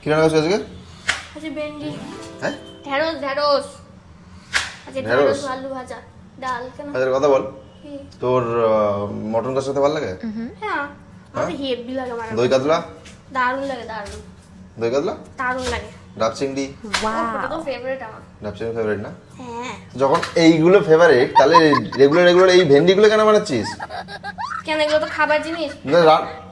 কি রান্না করছিস আজকে? আচ্ছা ভেন্ডি, হ্যাঁ ঢেঁড়স ঢেঁড়স, আচ্ছা ঢেঁড়স আলু ভাজা, ডাল কেন? আচ্ছা কথা বল, কি? তোর মটন কষা খেতে ভালো লাগে? হ্যাঁ আমার তো হেভি লাগে, আমার দই কাতলা? দারুণ লাগে, দারুণ দই কাতলা, দারুণ লাগে। ডাব চিংড়ি? ওটা তো ফেভারিট আমার। ডাব চিংড়ি ফেভারিট না? হ্যাঁ যখন এইগুলো ফেভারিট তাহলে রেগুলার এই ভেন্ডিগুলো কেন বানাচ্ছিস? কেন, এগুলো তো খাবার জিনিস।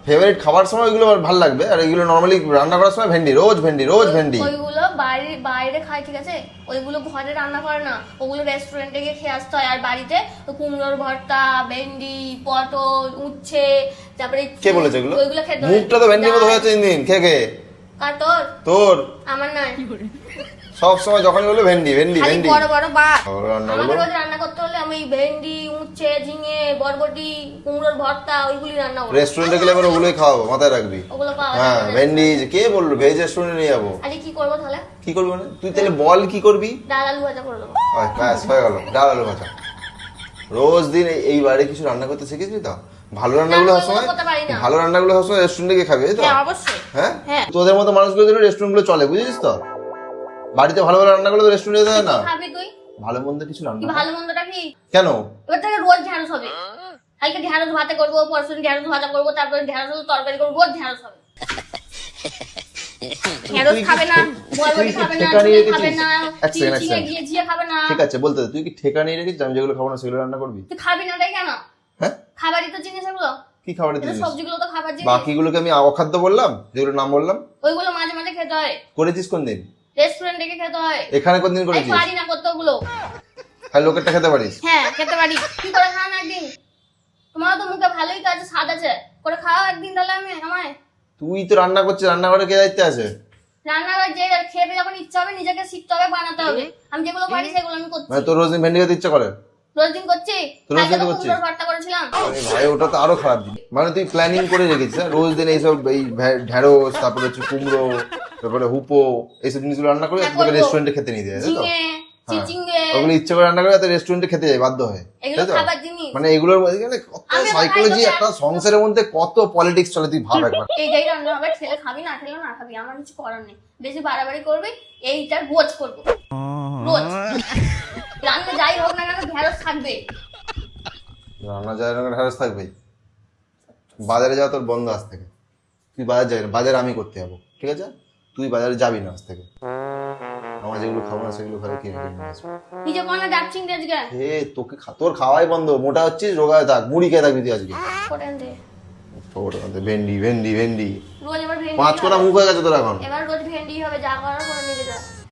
ফেভারিট খাবার সময় ওইগুলো ভালো লাগবে, আর এইগুলো নর্মালি রান্না করার সময় ভেন্ডি, রোজ ভেন্ডি রোজ ভেন্ডি। ওইগুলো বাইরে বাইরে খায়, ঠিক আছে, ওইগুলো ঘরে রান্না করে না, ওগুলো রেস্টুরেন্টে গিয়ে খেয়ে আসতে হয়। আর বাড়িতে তো কুমড়োর ভর্তা, ভেন্ডি, পটল, উচ্ছে, তারপরে কে বলেছে এগুলো? ওইগুলো খেতে হয়। মুখটা তো ভেন্ডির মতো হয়েছে দিন খেয়ে। কার তোর? তোর আমার নয়। সব সময় যখন বলে ভেন্ডি ভেন্ডি খালি ভেন্ডি। বড় বড় বা রান্না আমাকে গুলো রোজ রান্না করতে হলে আমি ভেন্ডি, উচ্ছে, ঝিঙে, বরবটি, কুমড়োর ভর্তা ওইগুলি রান্না করব। রেস্টুরেন্টে গেলে এবার ওগুলোই খাওয়াবো, মাথায় রাখবি। ওগুলো পাওয়া হ্যাঁ যায় না। ভেন্ডি কে বললো ভেজ রেস্টুরেন্টে নিয়ে যাবো? আরে কি করবো তাহলে? কি করবি মানে? তুই তাহলে বল কি করবি? ডাল আলু ভাজা করে দেবো। ব্যাস হয়ে গেল, ডাল আলু ভাজা। রোজ দিন এই বাড়ি কিছু রান্না করতে শিখেছিস তো? ভালো রান্নাগুলো না, সবসময় করতে পারি না। ভালো রান্নাগুলো সবসময় রেস্টুরেন্টে গিয়ে খাবি, তাই তো? হ্যাঁ অবশ্যই। হ্যাঁ হ্যাঁ। তোদের মতো মানুষগুলোর জন্য রেস্টুরেন্টগুলো চলে, বুঝেছিস তো? বাড়িতে ভালো ভালো রান্নাগুলো তো রেস্টুরেন্টে দেয় না। কি খাবি তুই? ভালো মন্দ কিছু কি রান্না ভালো মন্দটা কি? কেন? এবার থেকে রোজ ঢ্যাঁড়স হবে। কালকে ঢ্যাঁড়স ভাতে করবো, পরশু ঢ্যাঁড়স ভাজা করবো, তারপরে ঢ্যাঁড়স তরকারি করবো, রোজ ঢ্যাঁড়স হবে। ঢ্যাঁড়স খাবে না, বরবটি খাবে না, ঠেকা নিয়ে ঝিঙে খাবে রেখেছিস? না, এক সেকেন্ড, এক চিচিঙে সেকেন্ড। গিয়ে জিয়ে খাবে না। ঠিক আছে বলতে দে, তুই কি ঠেকা নিয়ে রেখেছিস আমি যেগুলো খাবো না সেগুলো রান্না করবি? তুই খাবি না তাই কেন? হ্যাঁ খাবারই তো জিনিস এগুলো। কি খাবারের এটা জিনিস? সবজিগুলো তো খাবার জিনিস। বাকিগুলোকে আমি অখাদ্য বললাম, যেগুলো নাম বললাম? ওইগুলো মাঝে মাঝে খেতে হয়, করেছিস কোন দিন? রেস্টুরেন্টে গিয়ে খেতে হয়। এখানে কোন দিন আমি করেছিস? পারি না করতে ওগুলো। খালি লোকেরটা খেতে পারিস? হ্যাঁ খেতে পারি, কি করে খাও না একদিন? তোমার তো মুখে ভালোই তো আছে, স্বাদ আছে, করে খাও একদিন তাহলে আমি আমায়। তুই তো রান্না করছিস, রান্নাঘরে কে দায়িত্বে আছে? রান্নাঘর যে খেতে যখন ইচ্ছা হবে নিজেকে শিখতে হবে, বানাতে হবে। আমি যেগুলো পারি সেগুলো আমি করছি। মানে তোর রোজ দিন ভেন্ডি খেতে ইচ্ছা করে? রোজ দিন করছি। তো রোজ কালকে দিন তো করছিস? কুমড়োর ভর্তা করেছিলাম। আরে ভাই ওটা তো আরো খারাপ জিনিস। মানে তুই প্ল্যানিং করে রেখেছিস হ্যাঁ? রোজ দিন এইসব এই ঢেঁড়স, তারপরে হচ্ছে কুমড়ো, তারপরে হুপো, এইসব জিনিসগুলো রান্না করে হ্যাঁ, তোকে করবো। রেস্টুরেন্টে খেতে নিয়ে দেয়, তাই তো? ঝিঙে, চিচিঙ্গে, ওগুলো ইচ্ছে করে রান্না করে যাতে রেস্টুরেন্টে খেতে যায় বাধ্য হয়, এগুলো তাই তো? খাবার জিনিস। মানে এগুলোর মধ্যে কত আমি আবার সাইকোলজি, খাই তো একটা সংসারের মধ্যে কত পলিটিক্স চলে তুই ভাব একবার। এইটাই রান্না হবে, ছেলে খাবি না খেলে না খাবি, আমার কিছু করার নেই। বেশি বাড়াবাড়ি করবি, এইটা রোজ করবো, রোজ। রান্না যাই হোক না কেন ঢেঁড়স থাকবে। রান্না যায় না ঢেঁড়স থাকবেই। বাজারে যাওয়া তোর বন্ধ আজ থেকে। তুই বাজার যাবি না, বাজার আমি করতে যাবো, ঠিক আছে? তুই বাজারে যাবি না আজ থেকে। আমার যেগুলো খাবো না সেগুলো ঘরে কিনে নিয়ে আসবো। নিজে কোনো ডাকছিং আজকে হে তোকে তোর খাওয়াই বন্ধ, মোটা হচ্ছিস, রোগায় থাক, মুড়ি খেয়ে থাকবি তুই আজকে। করে দে। ভেন্ডি ভেন্ডি ভেন্ডি রোজ এবার ভেন্ডি 5 কোনা মুখ হয়ে গেছে তোর এখন। এবার রোজ ভেন্ডি হবে, যা করার করে নিয়ে যা।